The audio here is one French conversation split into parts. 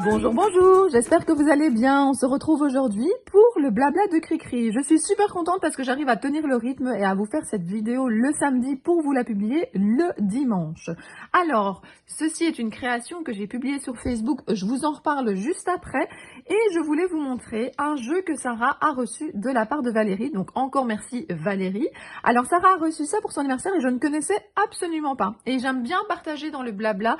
Bonjour, bonjour, j'espère que vous allez bien. On se retrouve aujourd'hui pour le blabla de Cricri. Je suis super contente parce que j'arrive à tenir le rythme et à vous faire cette vidéo le samedi pour vous la publier le dimanche. Alors, ceci est une création que j'ai publiée sur Facebook, je vous en reparle juste après. Et je voulais vous montrer un jeu que Sarah a reçu de la part de Valérie. Donc encore merci Valérie. Alors Sarah a reçu ça pour son anniversaire et je ne connaissais absolument pas. Et j'aime bien partager dans le blabla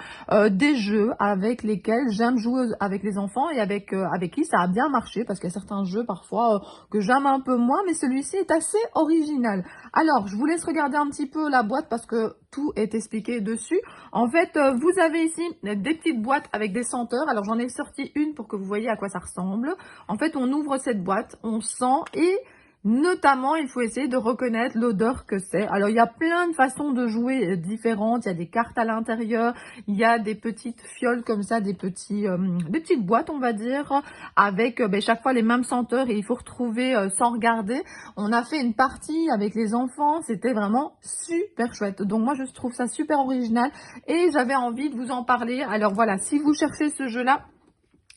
des jeux avec lesquels j'aime jouer avec les enfants et avec qui ça a bien marché, parce qu'il y a certains jeux parfois que j'aime un peu moins, mais celui-ci est assez original. Alors, je vous laisse regarder un petit peu la boîte parce que tout est expliqué dessus. En fait, vous avez ici des petites boîtes avec des senteurs. Alors, j'en ai sorti une pour que vous voyez à quoi ça ressemble. En fait, on ouvre cette boîte, on sent et notamment, il faut essayer de reconnaître l'odeur que c'est. Alors, il y a plein de façons de jouer différentes. Il y a des cartes à l'intérieur. Il y a des petites fioles comme ça, des petites boîtes, on va dire, avec chaque fois les mêmes senteurs et il faut retrouver sans regarder. On a fait une partie avec les enfants. C'était vraiment super chouette. Donc, moi, je trouve ça super original et j'avais envie de vous en parler. Alors, voilà, si vous cherchez ce jeu-là,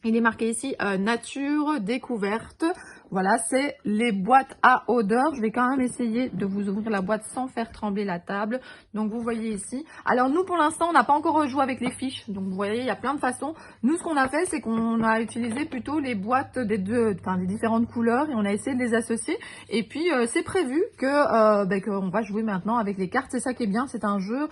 il est marqué ici nature découverte. Voilà, c'est les boîtes à odeur. Je vais quand même essayer de vous ouvrir la boîte sans faire trembler la table. Donc, vous voyez ici. Alors, nous, pour l'instant, on n'a pas encore joué avec les fiches. Donc, vous voyez, il y a plein de façons. Nous, ce qu'on a fait, c'est qu'on a utilisé plutôt les boîtes des différentes couleurs et on a essayé de les associer. Et puis, c'est prévu qu'on va jouer maintenant avec les cartes. C'est ça qui est bien. C'est un jeu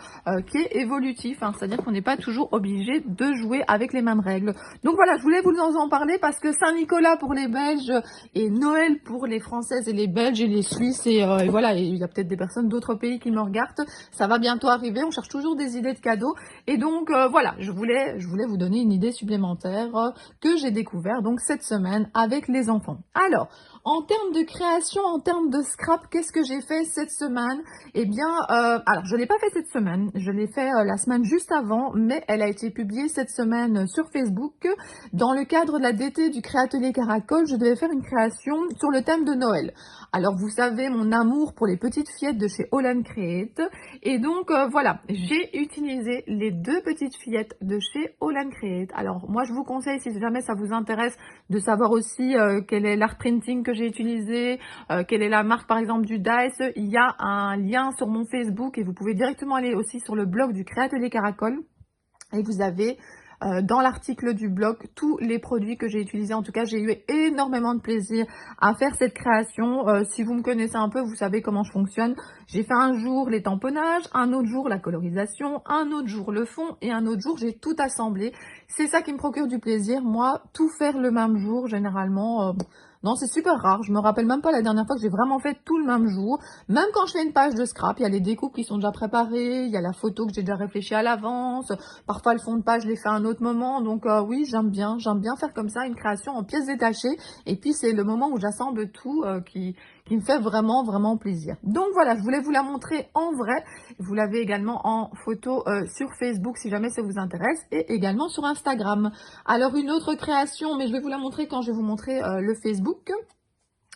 qui est évolutif. Hein, c'est-à-dire qu'on n'est pas toujours obligé de jouer avec les mêmes règles. Donc, voilà, je voulais vous en parler parce que Saint-Nicolas pour les Belges et Noël pour les Françaises et les Belges et les Suisses et voilà, et il y a peut-être des personnes d'autres pays qui me regardent. Ça va bientôt arriver, on cherche toujours des idées de cadeaux. Et donc voilà, je voulais vous donner une idée supplémentaire que j'ai découvert donc cette semaine avec les enfants. Alors, en termes de création, en termes de scrap, qu'est-ce que j'ai fait cette semaine? Eh bien, alors je ne l'ai pas fait cette semaine, je l'ai fait la semaine juste avant, mais elle a été publiée cette semaine sur Facebook. Dans le cadre de la DT du Créatelier Caracol, je devais faire une création sur le thème de Noël. Alors vous savez mon amour pour les petites fillettes de chez Holland Create. Et donc voilà, j'ai utilisé les deux petites fillettes de chez Holland Create. Alors moi je vous conseille, si jamais ça vous intéresse, de savoir aussi quel est l'art printing que j'ai utilisé, quelle est la marque par exemple du Dice. Il y a un lien sur mon Facebook et vous pouvez directement aller aussi sur le blog du Créatelier Caracol. Et vous avez dans l'article du blog tous les produits que j'ai utilisés. En tout cas, j'ai eu énormément de plaisir à faire cette création. Si vous me connaissez un peu, vous savez comment je fonctionne. J'ai fait un jour les tamponnages, un autre jour la colorisation, un autre jour le fond et un autre jour j'ai tout assemblé. C'est ça qui me procure du plaisir. Moi, tout faire le même jour, généralement... non, c'est super rare. Je me rappelle même pas la dernière fois que j'ai vraiment fait tout le même jour. Même quand je fais une page de scrap, il y a les découpes qui sont déjà préparées, il y a la photo que j'ai déjà réfléchi à l'avance. Parfois, le fond de page, je l'ai fait à un autre moment. Donc oui, j'aime bien faire comme ça une création en pièces détachées. Et puis, c'est le moment où j'assemble tout qui me fait vraiment, vraiment plaisir. Donc voilà, je voulais vous la montrer en vrai. Vous l'avez également en photo sur Facebook si jamais ça vous intéresse et également sur Instagram. Alors une autre création, mais je vais vous la montrer quand je vais vous montrer le Facebook.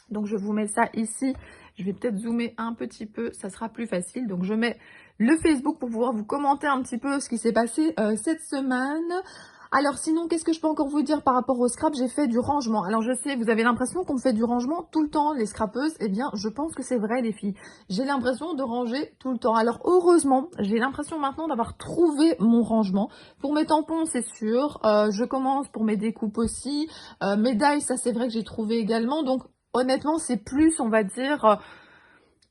Donc je vous mets ça ici. Je vais peut-être zoomer un petit peu, ça sera plus facile. Donc je mets le Facebook pour pouvoir vous commenter un petit peu ce qui s'est passé cette semaine. Alors sinon, qu'est-ce que je peux encore vous dire par rapport au scrap? J'ai fait du rangement. Alors je sais, vous avez l'impression qu'on fait du rangement tout le temps, les scrapeuses. Eh bien, je pense que c'est vrai, les filles. J'ai l'impression de ranger tout le temps. Alors heureusement, j'ai l'impression maintenant d'avoir trouvé mon rangement. Pour mes tampons, c'est sûr. Je commence pour mes découpes aussi. Mes dies, ça c'est vrai que j'ai trouvé également. Donc honnêtement, c'est plus, on va dire...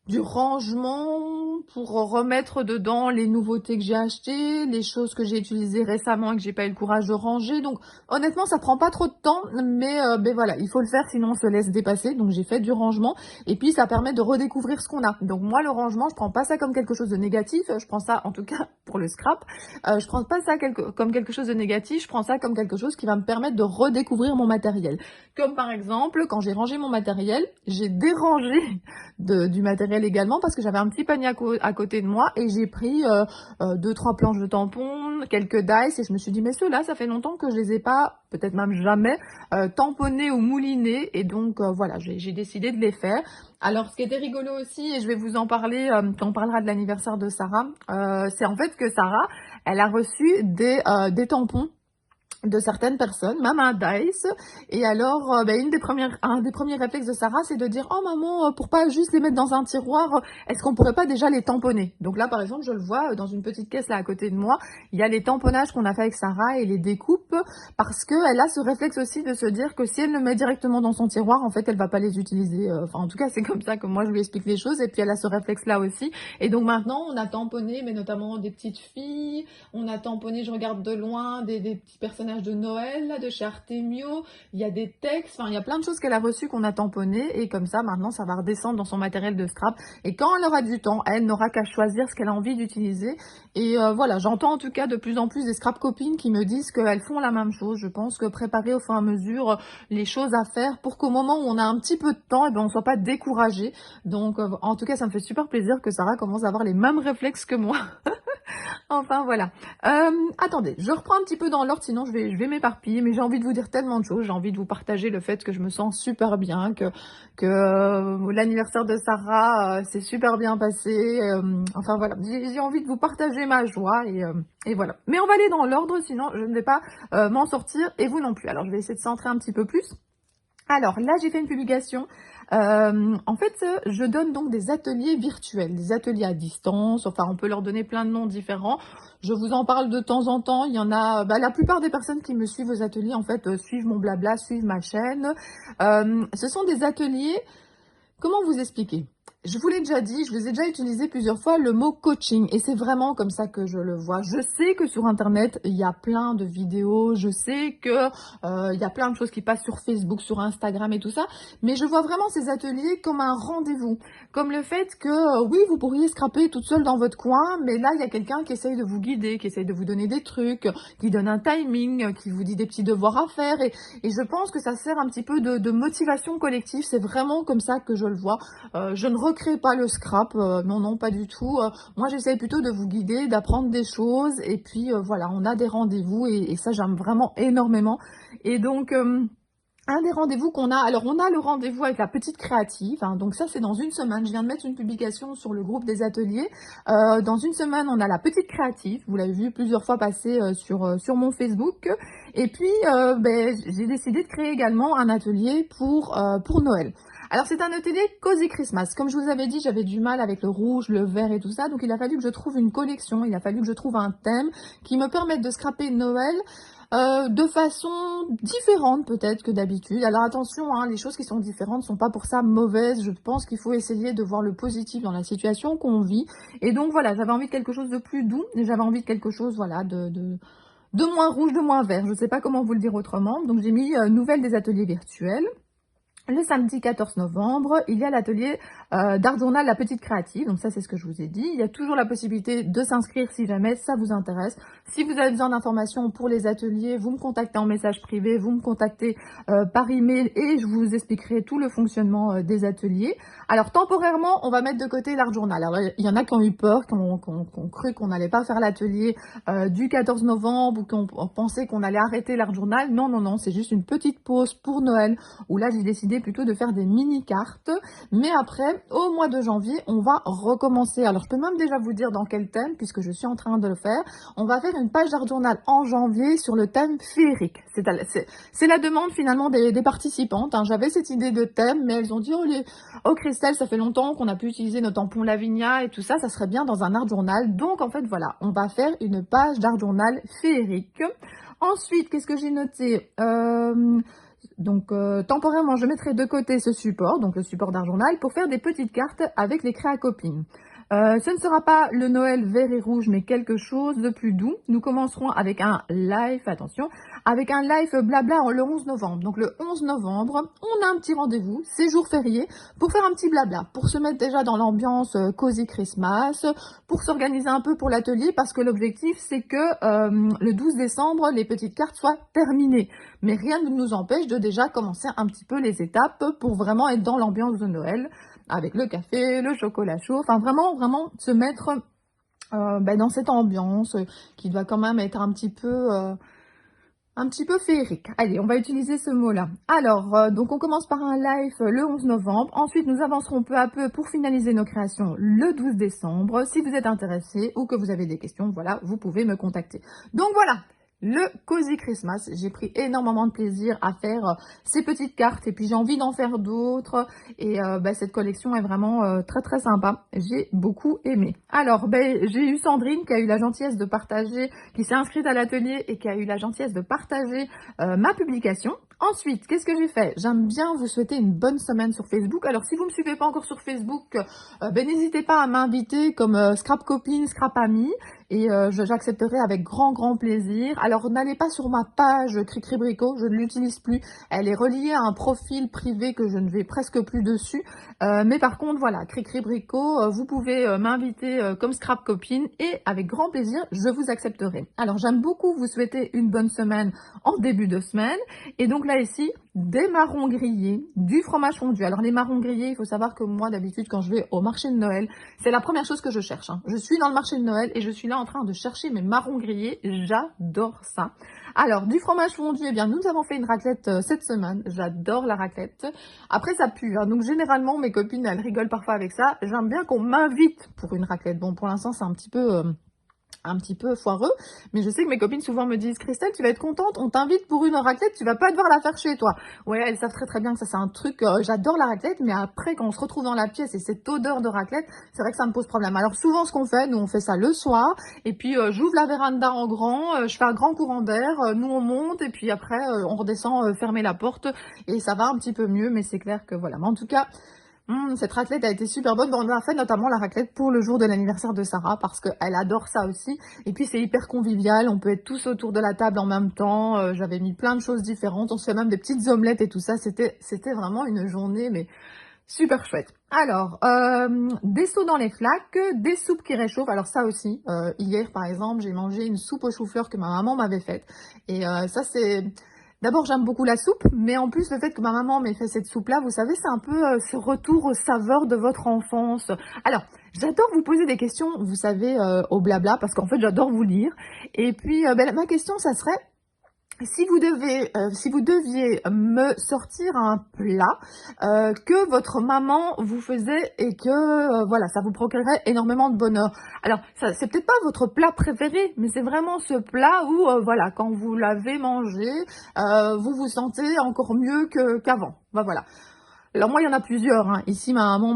du rangement pour remettre dedans les nouveautés que j'ai achetées, les choses que j'ai utilisées récemment et que j'ai pas eu le courage de ranger. Donc honnêtement, ça prend pas trop de temps, mais voilà, il faut le faire sinon on se laisse dépasser. Donc j'ai fait du rangement et puis ça permet de redécouvrir ce qu'on a. Donc moi le rangement, je prends pas ça comme quelque chose de négatif, je prends ça en tout cas pour le scrap, je prends pas ça comme quelque chose de négatif, je prends ça comme quelque chose qui va me permettre de redécouvrir mon matériel. Comme par exemple, quand j'ai rangé mon matériel, j'ai dérangé du matériel également parce que j'avais un petit panier à côté de moi et j'ai pris 2-3 planches de tampons, quelques dice et je me suis dit mais ceux-là, ça fait longtemps que je les ai pas, peut-être même jamais, tamponnés ou moulinés et donc voilà, j'ai décidé de les faire. Alors, ce qui était rigolo aussi, et je vais vous en parler quand on parlera de l'anniversaire de Sarah, c'est en fait que Sarah, elle a reçu des tampons de certaines personnes, même un Dice. Et alors, un des premiers réflexes de Sarah, c'est de dire «Oh maman, pour pas juste les mettre dans un tiroir, est-ce qu'on pourrait pas déjà les tamponner?» Donc là, par exemple, je le vois dans une petite caisse là à côté de moi, il y a les tamponnages qu'on a fait avec Sarah et les découpes, parce qu'elle a ce réflexe aussi de se dire que si elle le met directement dans son tiroir, en fait, elle va pas les utiliser. Enfin, en tout cas, c'est comme ça que moi, je lui explique les choses. Et puis, elle a ce réflexe-là aussi. Et donc maintenant, on a tamponné, mais notamment des petites filles, on a tamponné, je regarde de loin, des petits personnages de Noël, là, de chez Artemio, il y a des textes, enfin, il y a plein de choses qu'elle a reçues qu'on a tamponnées, et comme ça, maintenant, ça va redescendre dans son matériel de scrap, et quand elle aura du temps, elle n'aura qu'à choisir ce qu'elle a envie d'utiliser, et voilà, j'entends en tout cas de plus en plus des scrap copines qui me disent qu'elles font la même chose. Je pense que préparer au fur et à mesure les choses à faire pour qu'au moment où on a un petit peu de temps, on ne soit pas découragé. Donc, en tout cas, ça me fait super plaisir que Sarah commence à avoir les mêmes réflexes que moi. Enfin voilà. Attendez, je reprends un petit peu dans l'ordre, sinon je vais m'éparpiller, mais j'ai envie de vous dire tellement de choses. J'ai envie de vous partager le fait que je me sens super bien, que l'anniversaire de Sarah s'est super bien passé. Enfin voilà, j'ai envie de vous partager ma joie et voilà. Mais on va aller dans l'ordre, sinon je ne vais pas m'en sortir et vous non plus. Alors je vais essayer de centrer un petit peu plus. Alors là, j'ai fait une publication. En fait, je donne donc des ateliers virtuels, des ateliers à distance. Enfin, on peut leur donner plein de noms différents. Je vous en parle de temps en temps. Il y en a, la plupart des personnes qui me suivent aux ateliers, en fait, suivent mon blabla, suivent ma chaîne. Ce sont des ateliers. Comment vous expliquer? Je vous l'ai déjà dit, je vous ai déjà utilisé plusieurs fois le mot coaching et c'est vraiment comme ça que je le vois. Je sais que sur internet, il y a plein de vidéos, je sais que il y a plein de choses qui passent sur Facebook, sur Instagram et tout ça, mais je vois vraiment ces ateliers comme un rendez-vous, comme le fait que oui, vous pourriez scraper toute seule dans votre coin, mais là, il y a quelqu'un qui essaye de vous guider, qui essaye de vous donner des trucs, qui donne un timing, qui vous dit des petits devoirs à faire et je pense que ça sert un petit peu de motivation collective, c'est vraiment comme ça que je le vois. Je ne recrée pas le scrap, non, non, pas du tout. Moi, j'essaye plutôt de vous guider, d'apprendre des choses. Et puis, voilà, on a des rendez-vous et ça, j'aime vraiment énormément. Et donc, un des rendez-vous qu'on a, alors on a le rendez-vous avec la petite créative, hein, donc ça c'est dans une semaine, je viens de mettre une publication sur le groupe des ateliers, dans une semaine on a la petite créative, vous l'avez vu plusieurs fois passer sur mon Facebook, et puis j'ai décidé de créer également un atelier pour Noël. Alors c'est un atelier Cozy Christmas, comme je vous avais dit j'avais du mal avec le rouge, le vert et tout ça, donc il a fallu que je trouve une collection, il a fallu que je trouve un thème qui me permette de scraper Noël, de façon différente peut-être que d'habitude. Alors attention, hein, les choses qui sont différentes ne sont pas pour ça mauvaises. Je pense qu'il faut essayer de voir le positif dans la situation qu'on vit. Et donc voilà, j'avais envie de quelque chose de plus doux. Et j'avais envie de quelque chose, voilà, de moins rouge, de moins vert. Je ne sais pas comment vous le dire autrement. Donc j'ai mis nouvelles des ateliers virtuels. Le samedi 14 novembre, il y a l'atelier d'art journal La Petite Créative. Donc ça, c'est ce que je vous ai dit. Il y a toujours la possibilité de s'inscrire si jamais ça vous intéresse. Si vous avez besoin d'informations pour les ateliers, vous me contactez en message privé, vous me contactez par email et je vous expliquerai tout le fonctionnement des ateliers. Alors temporairement, on va mettre de côté l'art journal. Alors il y en a qui ont eu peur, qui ont cru qu'on n'allait pas faire l'atelier du 14 novembre ou qui ont pensé qu'on allait arrêter l'art journal. Non, non, non, c'est juste une petite pause pour Noël où là, j'ai décidé plutôt de faire des mini-cartes. Mais après, au mois de janvier, on va recommencer. Alors, je peux même déjà vous dire dans quel thème, puisque je suis en train de le faire. On va faire une page d'art journal en janvier sur le thème féerique. C'est la demande finalement des participantes. Hein. J'avais cette idée de thème, mais elles ont dit oh Christelle, ça fait longtemps qu'on a pu utiliser nos tampons Lavinia et tout ça, ça serait bien dans un art journal. Donc, en fait, voilà, on va faire une page d'art journal féerique. Ensuite, qu'est-ce que j'ai noté Donc, temporairement, je mettrai de côté ce support, donc le support d'art journal, pour faire des petites cartes avec les créa-copines. Ce ne sera pas le Noël vert et rouge, mais quelque chose de plus doux. Nous commencerons avec un live, attention, avec un live blabla le 11 novembre. Donc le 11 novembre, on a un petit rendez-vous, c'est jour férié, pour faire un petit blabla, pour se mettre déjà dans l'ambiance Cozy Christmas, pour s'organiser un peu pour l'atelier, parce que l'objectif, c'est que le 12 décembre, les petites cartes soient terminées. Mais rien ne nous empêche de déjà commencer un petit peu les étapes pour vraiment être dans l'ambiance de Noël. avec le café, le chocolat chaud, enfin vraiment, vraiment se mettre dans cette ambiance qui doit quand même être un petit peu féerique. Allez, on va utiliser ce mot-là. Alors, donc on commence par un live le 11 novembre. Ensuite, nous avancerons peu à peu pour finaliser nos créations le 12 décembre. Si vous êtes intéressé ou que vous avez des questions, voilà, vous pouvez me contacter. Donc voilà, le Cozy Christmas. J'ai pris énormément de plaisir à faire ces petites cartes et puis j'ai envie d'en faire d'autres. Et cette collection est vraiment très très sympa. J'ai beaucoup aimé. Alors, j'ai eu Sandrine qui a eu la gentillesse de partager, qui s'est inscrite à l'atelier et qui a eu la gentillesse de partager ma publication. Ensuite, qu'est-ce que j'ai fait? J'aime bien vous souhaiter une bonne semaine sur Facebook. Alors, si vous ne me suivez pas encore sur Facebook, n'hésitez pas à m'inviter comme Scrap Copine, Scrap Amie. Et j'accepterai avec grand plaisir. Alors, n'allez pas sur ma page Cricri Brico, je ne l'utilise plus. Elle est reliée à un profil privé que je ne vais presque plus dessus. Mais par contre, voilà, Cricri Brico, vous pouvez m'inviter comme Scrap Copine et avec grand plaisir, je vous accepterai. Alors, j'aime beaucoup vous souhaiter une bonne semaine en début de semaine. Et donc là, ici, des marrons grillés, du fromage fondu. Alors, les marrons grillés, il faut savoir que moi, d'habitude, quand je vais au marché de Noël, c'est la première chose que je cherche. Je suis dans le marché de Noël et je suis là en train de chercher mes marrons grillés. J'adore ça. Alors, du fromage fondu, eh bien, nous avons fait une raclette cette semaine. J'adore la raclette. Après, ça pue. Donc, généralement, mes copines, elles rigolent parfois avec ça. J'aime bien qu'on m'invite pour une raclette. Bon, pour l'instant, c'est un petit peu foireux, mais je sais que mes copines souvent me disent: Christelle, tu vas être contente, on t'invite pour une raclette, tu vas pas devoir la faire chez toi. Ouais, elles savent très bien que ça c'est un truc, j'adore la raclette, mais après quand on se retrouve dans la pièce et cette odeur de raclette, c'est vrai que ça me pose problème. Alors souvent ce qu'on fait, nous on fait ça le soir, et puis j'ouvre la véranda en grand, je fais un grand courant d'air, nous on monte, et puis après on redescend fermer la porte, et ça va un petit peu mieux, mais c'est clair que voilà. Mais en tout cas, cette raclette a été super bonne. Bon, on a fait notamment la raclette pour le jour de l'anniversaire de Sarah parce qu'elle adore ça aussi. Et puis c'est hyper convivial, on peut être tous autour de la table en même temps. J'avais mis plein de choses différentes, on se fait même des petites omelettes et tout ça. C'était vraiment une journée mais super chouette. Alors, des seaux dans les flaques, des soupes qui réchauffent. Alors ça aussi, hier par exemple, j'ai mangé une soupe aux choux-fleurs que ma maman m'avait faite. Et ça c'est... D'abord, j'aime beaucoup la soupe, mais en plus, le fait que ma maman m'ait fait cette soupe-là, vous savez, c'est un peu ce retour aux saveurs de votre enfance. Alors, j'adore vous poser des questions, vous savez, au blabla, parce qu'en fait, j'adore vous lire. Et puis, ma question, ça serait, si vous deviez me sortir un plat que votre maman vous faisait et que voilà, ça vous procurerait énormément de bonheur. Alors, ça c'est peut-être pas votre plat préféré, mais c'est vraiment ce plat où voilà, quand vous l'avez mangé, vous vous sentez encore mieux qu'avant. Voilà. Alors moi, il y en a plusieurs. Ici, ma maman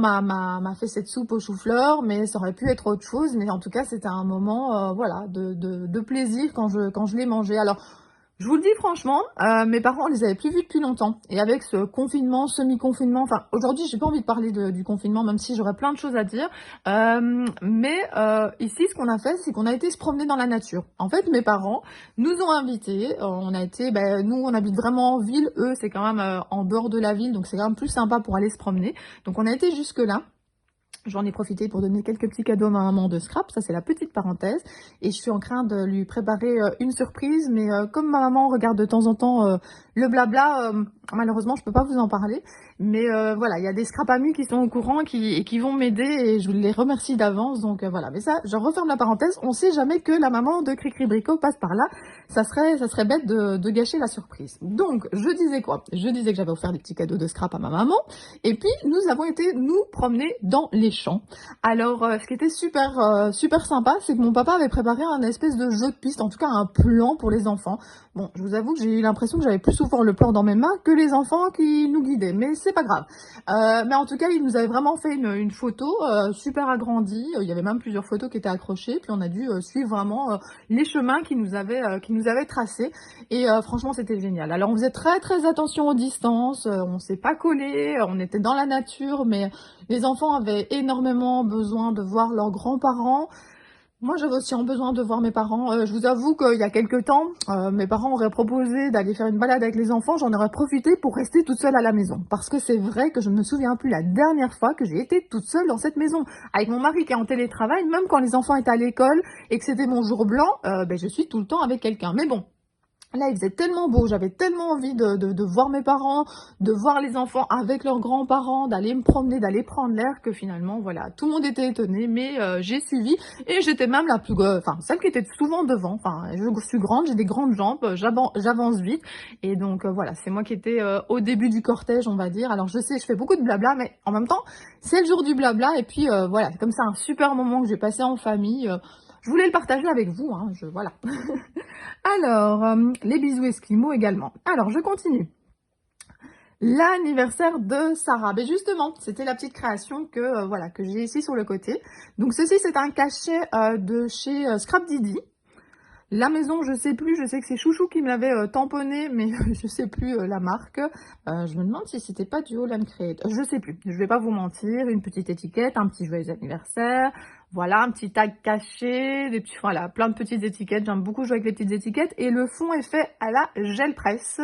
m'a fait cette soupe aux choux-fleurs, mais ça aurait pu être autre chose. Mais en tout cas, c'était un moment, voilà, de plaisir quand je l'ai mangé. Alors, je vous le dis franchement, mes parents, on les avait plus vus depuis longtemps. Et avec ce confinement, semi-confinement, enfin, aujourd'hui, j'ai pas envie de parler du confinement, même si j'aurais plein de choses à dire. Ici, ce qu'on a fait, c'est qu'on a été se promener dans la nature. En fait, mes parents nous ont invités. On a été, nous, on habite vraiment en ville. Eux, c'est quand même en dehors de la ville, donc c'est quand même plus sympa pour aller se promener. Donc, on a été jusque-là. J'en ai profité pour donner quelques petits cadeaux à ma maman de scrap, ça c'est la petite parenthèse. Et je suis en train de lui préparer une surprise, mais comme ma maman regarde de temps en temps le blabla, malheureusement je peux pas vous en parler. Mais voilà, il y a des scrap amis qui sont au courant et qui vont m'aider et je les remercie d'avance. Donc voilà, mais ça, je referme la parenthèse. On sait jamais que la maman de Cricri Brico passe par là. Ça serait bête de gâcher la surprise. Donc je disais quoi? Je disais que j'avais offert des petits cadeaux de scrap à ma maman. Et puis nous avons été nous promener dans les champs. Alors ce qui était super sympa, c'est que mon papa avait préparé un espèce de jeu de piste, en tout cas un plan pour les enfants. Bon, je vous avoue que j'ai eu l'impression que j'avais plus souvent le plan dans mes mains que les enfants qui nous guidaient, mais c'est pas grave. Mais en tout cas, il nous avait vraiment fait une photo super agrandie. Il y avait même plusieurs photos qui étaient accrochées, puis on a dû suivre vraiment les chemins qu'il nous avait tracés. Et franchement, c'était génial. Alors on faisait très attention aux distances, on s'est pas collé, on était dans la nature, mais les enfants avaient énormément besoin de voir leurs grands-parents. Moi, j'avais aussi besoin de voir mes parents. Je vous avoue qu'il y a quelques temps, mes parents auraient proposé d'aller faire une balade avec les enfants. J'en aurais profité pour rester toute seule à la maison. Parce que c'est vrai que je ne me souviens plus la dernière fois que j'ai été toute seule dans cette maison. Avec mon mari qui est en télétravail, même quand les enfants étaient à l'école et que c'était mon jour blanc, je suis tout le temps avec quelqu'un. Mais bon. Là, il faisait tellement beau, j'avais tellement envie de voir mes parents, de voir les enfants avec leurs grands-parents, d'aller me promener, d'aller prendre l'air, que finalement, voilà, tout le monde était étonné, mais j'ai suivi et j'étais même la plus, enfin, celle qui était souvent devant. Enfin, je suis grande, j'ai des grandes jambes, j'avance vite et donc voilà, c'est moi qui étais au début du cortège, on va dire. Alors je sais, je fais beaucoup de blabla, mais en même temps, c'est le jour du blabla et puis voilà, c'est comme ça un super moment que j'ai passé en famille. Je voulais le partager avec vous, hein, voilà. Alors, les bisous esquimaux également. Alors, je continue. L'anniversaire de Sarah. Ben justement, c'était la petite création que voilà, que j'ai ici sur le côté. Donc, ceci, c'est un cachet de chez Scrap Didi. La maison, je sais plus, je sais que c'est Chouchou qui me l'avait tamponné, mais je sais plus la marque. Je me demande si c'était pas du Holland Create. Je sais plus, je vais pas vous mentir. Une petite étiquette, un petit joyeux anniversaire. Voilà, un petit tag caché, des petits, voilà, plein de petites étiquettes. J'aime beaucoup jouer avec les petites étiquettes. Et le fond est fait à la gel presse,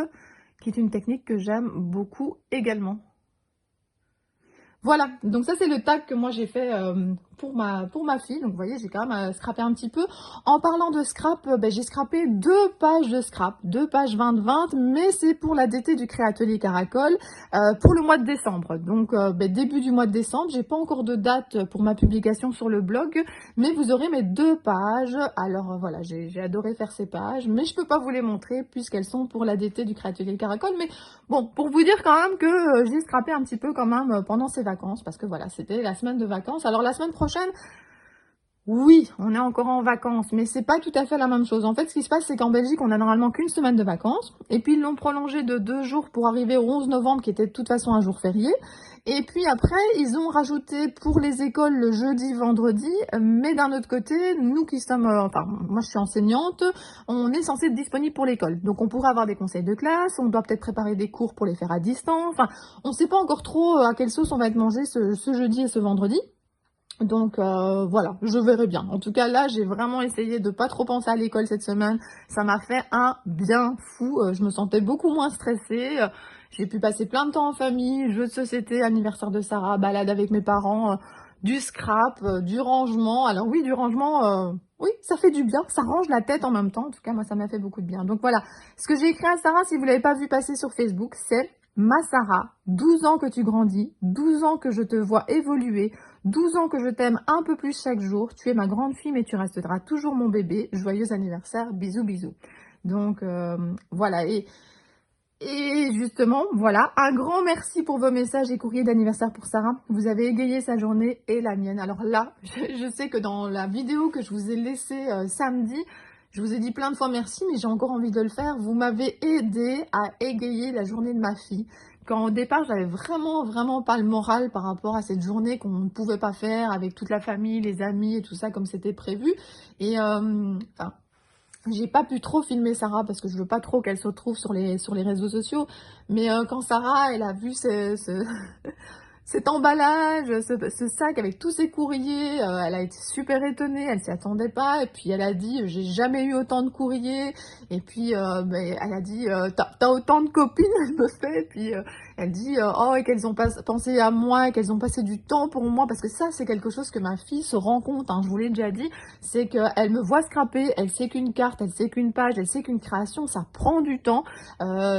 qui est une technique que j'aime beaucoup également. Voilà, donc ça c'est le tag que moi j'ai fait pour ma fille. Donc vous voyez, j'ai quand même scrappé un petit peu. En parlant de scrap, ben, j'ai scrappé 2 pages de scrap, 2 pages 20-20, mais c'est pour la DT du Créatelier Caracol pour le mois de décembre. Donc ben, début du mois de décembre, j'ai pas encore de date pour ma publication sur le blog, mais vous aurez mes 2 pages. Alors voilà, j'ai adoré faire ces pages, mais je peux pas vous les montrer puisqu'elles sont pour la DT du Créatelier Caracol. Mais bon, pour vous dire quand même que j'ai scrappé un petit peu quand même pendant ces vacances, parce que voilà, c'était la semaine de vacances. Alors la semaine prochaine, oui, on est encore en vacances, mais c'est pas tout à fait la même chose. En fait, ce qui se passe, c'est qu'en Belgique, on a normalement qu'une semaine de vacances, et puis ils l'ont prolongé de 2 jours pour arriver au 11 novembre, qui était de toute façon un jour férié. Et puis après, ils ont rajouté pour les écoles le jeudi, vendredi, mais d'un autre côté, nous qui sommes, enfin, moi je suis enseignante, on est censé être disponible pour l'école. Donc on pourrait avoir des conseils de classe, on doit peut-être préparer des cours pour les faire à distance. Enfin, on sait pas encore trop à quelle sauce on va être mangé ce jeudi et ce vendredi. Donc voilà, je verrai bien. En tout cas, là, j'ai vraiment essayé de pas trop penser à l'école cette semaine. Ça m'a fait un bien fou. Je me sentais beaucoup moins stressée. J'ai pu passer plein de temps en famille, jeux de société, anniversaire de Sarah, balade avec mes parents, du scrap, du rangement. Alors oui, du rangement, oui, ça fait du bien. Ça range la tête en même temps. En tout cas, moi, ça m'a fait beaucoup de bien. Donc voilà, ce que j'ai écrit à Sarah, si vous l'avez pas vu passer sur Facebook, c'est: Ma Sarah, 12 ans que tu grandis, 12 ans que je te vois évoluer, 12 ans que je t'aime un peu plus chaque jour. Tu es ma grande fille, mais tu resteras toujours mon bébé. Joyeux anniversaire, bisous, bisous. Donc, voilà. Et justement, voilà, un grand merci pour vos messages et courriers d'anniversaire pour Sarah. Vous avez égayé sa journée et la mienne. Alors là, je sais que dans la vidéo que je vous ai laissée samedi, je vous ai dit plein de fois merci, mais j'ai encore envie de le faire. Vous m'avez aidé à égayer la journée de ma fille. Quand au départ, j'avais vraiment pas le moral par rapport à cette journée qu'on ne pouvait pas faire avec toute la famille, les amis et tout ça comme c'était prévu. Et enfin, j'ai pas pu trop filmer Sarah parce que je veux pas trop qu'elle se retrouve sur les réseaux sociaux. Mais quand Sarah, elle a vu cet emballage, ce sac avec tous ces courriers, elle a été super étonnée, elle s'y attendait pas, et puis elle a dit j'ai jamais eu autant de courriers, et puis ben, elle a dit t'as autant de copines, elle me fait, et puis elle dit oh, et qu'elles ont pensé à moi, et qu'elles ont passé du temps pour moi, parce que ça c'est quelque chose que ma fille se rend compte, hein, je vous l'ai déjà dit, c'est qu'elle me voit scraper, elle sait qu'une carte, elle sait qu'une page, elle sait qu'une création, ça prend du temps,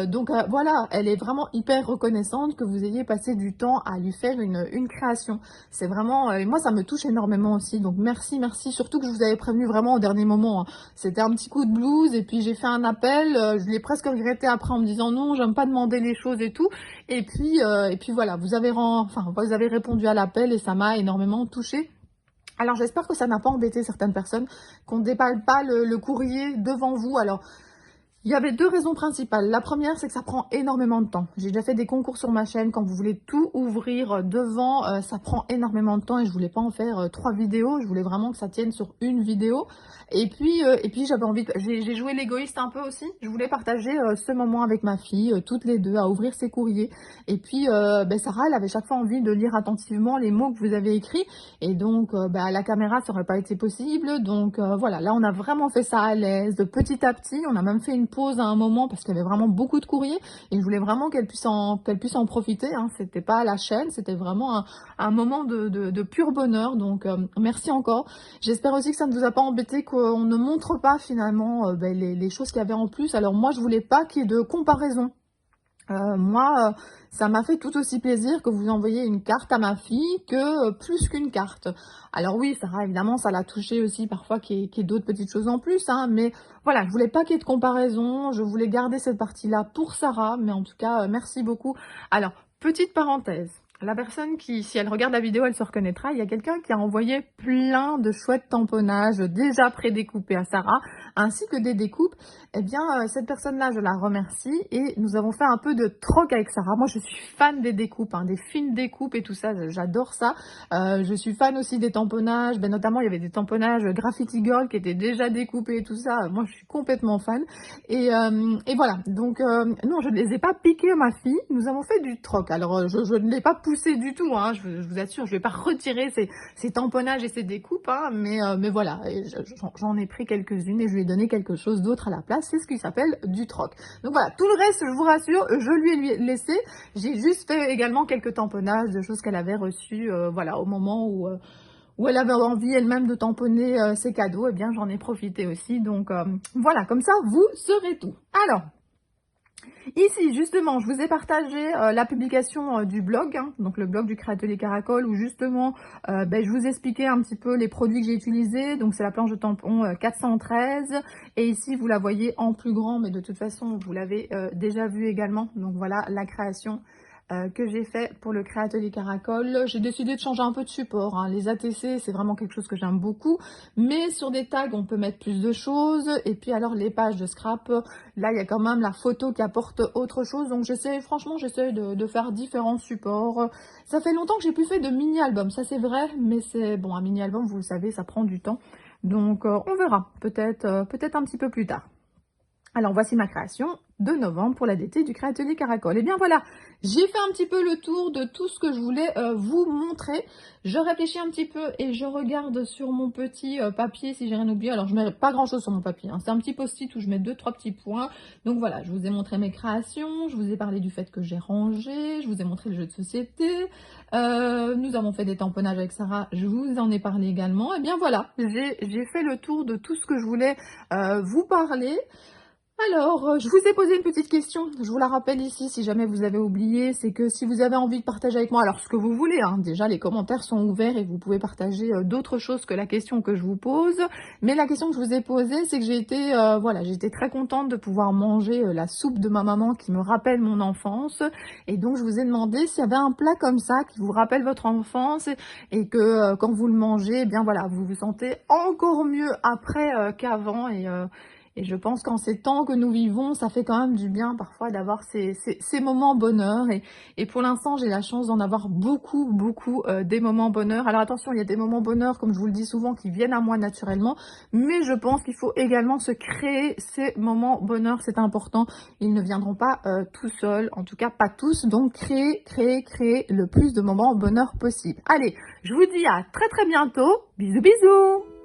donc voilà, elle est vraiment hyper reconnaissante que vous ayez passé du temps à lui faire une création. C'est vraiment, et moi ça me touche énormément aussi, donc merci, surtout que je vous avais prévenu vraiment au dernier moment, hein. C'était un petit coup de blues, et puis j'ai fait un appel, je l'ai presque regretté après en me disant non, j'aime pas demander les choses et tout, et puis voilà, vous avez répondu à l'appel et ça m'a énormément touchée. Alors j'espère que ça n'a pas embêté certaines personnes, qu'on ne déballe pas le courrier devant vous. Alors il y avait 2 raisons principales. La première, c'est que ça prend énormément de temps. J'ai déjà fait des concours sur ma chaîne. Quand vous voulez tout ouvrir devant, ça prend énormément de temps et je voulais pas en faire 3 vidéos. Je voulais vraiment que ça tienne sur une vidéo. Et puis j'avais envie j'ai joué l'égoïste un peu aussi. Je voulais partager ce moment avec ma fille, toutes les deux, à ouvrir ses courriers. Et puis, ben Sarah, elle avait chaque fois envie de lire attentivement les mots que vous avez écrits. Et donc, ben, à la caméra, ça aurait pas été possible. Donc, voilà, là, on a vraiment fait ça à l'aise, de petit à petit. On a même fait une pause à un moment parce qu'il y avait vraiment beaucoup de courriers et je voulais vraiment qu'elle puisse en profiter, hein. C'était pas à la chaîne, c'était vraiment un moment de pur bonheur. Donc merci encore. J'espère aussi que ça ne vous a pas embêté, qu'on ne montre pas finalement les choses qu'il y avait en plus. Alors moi, je voulais pas qu'il y ait de comparaison. Moi, ça m'a fait tout aussi plaisir que vous envoyiez une carte à ma fille que plus qu'une carte. Alors oui, Sarah, évidemment, ça l'a touchée aussi parfois qu'il y ait d'autres petites choses en plus, hein, mais voilà, je voulais pas qu'il y ait de comparaison, je voulais garder cette partie-là pour Sarah, mais en tout cas, merci beaucoup. Alors, petite parenthèse. La personne qui, si elle regarde la vidéo, elle se reconnaîtra. Il y a quelqu'un qui a envoyé plein de chouettes tamponnages déjà prédécoupés à Sarah, ainsi que des découpes. Eh bien, cette personne-là, je la remercie et nous avons fait un peu de troc avec Sarah. Moi, je suis fan des découpes, hein, des fines découpes et tout ça, j'adore ça. Je suis fan aussi des tamponnages, notamment il y avait des tamponnages Graffiti Girl qui étaient déjà découpés et tout ça. Moi, je suis complètement fan. Et voilà, donc non, je ne les ai pas piqués à ma fille, nous avons fait du troc. Alors, je ne l'ai pas poussé du tout, hein, je vous assure, je ne vais pas retirer ces tamponnages et ces découpes, hein, mais voilà, j'en ai pris quelques-unes et je lui ai donné quelque chose d'autre à la place. C'est ce qui s'appelle du troc. Donc voilà, tout le reste, je vous rassure, je lui ai laissé. J'ai juste fait également quelques tamponnages de choses qu'elle avait reçues, voilà, au moment où elle avait envie elle-même de tamponner ses cadeaux. Eh bien, j'en ai profité aussi. Donc voilà, comme ça, vous saurez tout. Alors, ici, justement, je vous ai partagé la publication du blog, hein, donc le blog du Créatelier Caracol, où justement, je vous expliquais un petit peu les produits que j'ai utilisés. Donc, c'est la planche de tampon 413. Et ici, vous la voyez en plus grand, mais de toute façon, vous l'avez déjà vu également. Donc, voilà la création que j'ai fait pour le Créatelier Caracol. J'ai décidé de changer un peu de support, hein. Les ATC, c'est vraiment quelque chose que j'aime beaucoup, mais sur des tags, on peut mettre plus de choses. Et puis alors, les pages de scrap, là, il y a quand même la photo qui apporte autre chose. Donc, franchement, j'essaie de faire différents supports. Ça fait longtemps que j'ai plus fait de mini-album, ça c'est vrai, mais c'est bon, un mini-album, vous le savez, ça prend du temps. Donc, on verra, peut-être un petit peu plus tard. Alors, voici ma création de novembre pour la DT du Créatelier Caracol. Et bien voilà, j'ai fait un petit peu le tour de tout ce que je voulais vous montrer. Je réfléchis un petit peu et je regarde sur mon petit papier si j'ai rien oublié. Alors, je mets pas grand-chose sur mon papier, hein. C'est un petit post-it où je mets 2-3 petits points. Donc voilà, je vous ai montré mes créations, je vous ai parlé du fait que j'ai rangé, je vous ai montré le jeu de société. Nous avons fait des tamponnages avec Sarah, je vous en ai parlé également. Et bien voilà, j'ai fait le tour de tout ce que je voulais vous parler. Alors, je vous ai posé une petite question, je vous la rappelle ici si jamais vous avez oublié, c'est que si vous avez envie de partager avec moi, alors ce que vous voulez, hein, déjà les commentaires sont ouverts et vous pouvez partager d'autres choses que la question que je vous pose, mais la question que je vous ai posée, c'est que j'ai été très contente de pouvoir manger la soupe de ma maman qui me rappelle mon enfance, et donc je vous ai demandé s'il y avait un plat comme ça qui vous rappelle votre enfance et que quand vous le mangez, eh bien voilà, vous vous sentez encore mieux après qu'avant. Et je pense qu'en ces temps que nous vivons, ça fait quand même du bien parfois d'avoir ces moments bonheur. Et pour l'instant, j'ai la chance d'en avoir beaucoup des moments bonheur. Alors attention, il y a des moments bonheur, comme je vous le dis souvent, qui viennent à moi naturellement. Mais je pense qu'il faut également se créer ces moments bonheur. C'est important. Ils ne viendront pas tout seuls, en tout cas pas tous. Donc créer le plus de moments bonheur possible. Allez, je vous dis à très bientôt. Bisous.